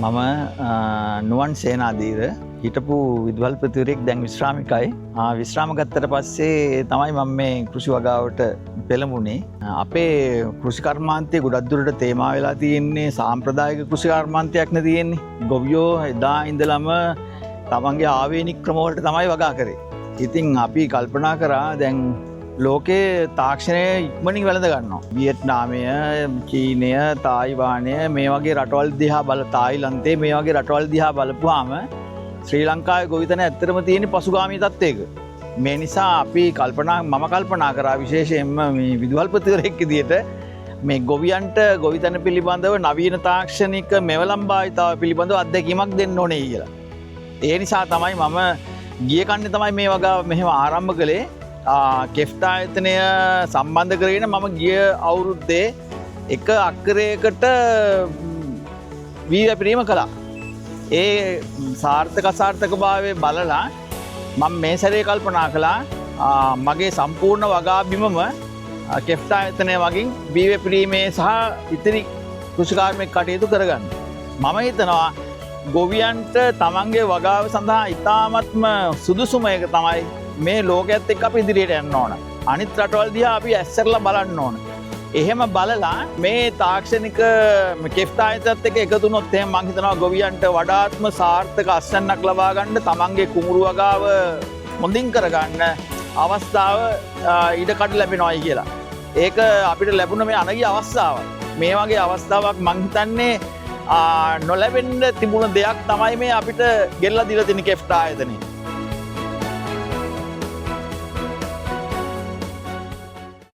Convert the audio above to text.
මම නුවන් සේනාදීර හිටපු විදුහල්පතිවරයෙක් දැන් විශ්‍රාමිකයි. විශ්‍රාම ගත්තට පස්සේ තමයි මම මේ කෘෂි වගාවට පෙළඹුණේ. අපේ කෘෂි කර්මාන්තයේ ගොඩක් දුරට තේමා වෙලා තියෙන්නේ සාම්ප්‍රදායික කෘෂි කර්මාන්තයක් නේ තියෙන්නේ. ගොවියෝ එදා ඉඳලම තමන්ගේ ආවේනික ක්‍රම වලට තමයි වගා කරේ. ඉතින් අපි කල්පනා කරා දැන් ලෝකේ තාක්ෂණය ඉක්මනින් වැළඳ ගන්නවා. වියට්නාමය, චීනය, තායිවානය මේ වගේ රටවල් දිහා තායිලන්තේ මේ වගේ රටවල් දිහා බලපුවාම ශ්‍රී ලංකාවේ ගොවිතැන ඇත්තටම තියෙන පසුගාමී තත්ත්වයක. මේ නිසා අපි මම කල්පනා කරා විශේෂයෙන්ම මේ විදුහල්පතිවරයෙක් විදියට මේ ගොවියන්ට ගොවිතැන පිළිබඳව නවීන තාක්ෂණික මෙවලම් භාවිතාව පිළිබඳව අත්දැකීමක් දෙන්න ඕනේ කියලා. ඒ නිසා තමයි මම ගිය කන්නේ තමයි මේ වගාව මෙහෙම ආරම්භ කළේ. කෙෆ්ට් ආයතනය සම්බන්ධ කරගෙන මම ගිය අවුරුද්දේ එක අක්කරයකට වී වැපිරීම කළා. ඒ සාර්ථක අසාර්ථකභාවය බලලා මම මේ සැරේ කල්පනා කළා මගේ සම්පූර්ණ වගා බිමම කෙෆ්ට් ආයතනය මගින් වී වැපිරීමේ සහ ඉතිරි කෘෂිකාර්මික කටයුතු කරගන්න. මම හිතනවා ගොවියන්ට තමන්ගේ වගාව සඳහා ඉතාමත්ම සුදුසුම එක තමයි මේ ලෝකයේත් එක්ක අපි ඉදිරියට යන්න ඕන. අනිත් රටවල් දිහා අපි ඇස්සරලා බලන්න ඕන. එහෙම බලලා මේ තාක්ෂණික කෙෆ්ට් ආයතනත් එක්ක එකතු වුණොත් එහෙනම් මම හිතනවා ගොවියන්ට වඩාත්ම සාර්ථක අස්වැන්නක් ලබා ගන්න තමන්ගේ කුඹුරු වගාව හොඳින් කරගන්න අවස්ථාව ඉඩකඩ ලැබෙනවායි කියලා. ඒක අපිට ලැබුණ මේ අනගි අවස්ථාවක්. මේ වගේ අවස්ථාවක් මම හිතන්නේ නොලැබෙන්න තිබුණ දෙයක් තමයි මේ අපිට ගෙල්ලා දීලා තියෙන කෙෆ්ට් ආයතනේ.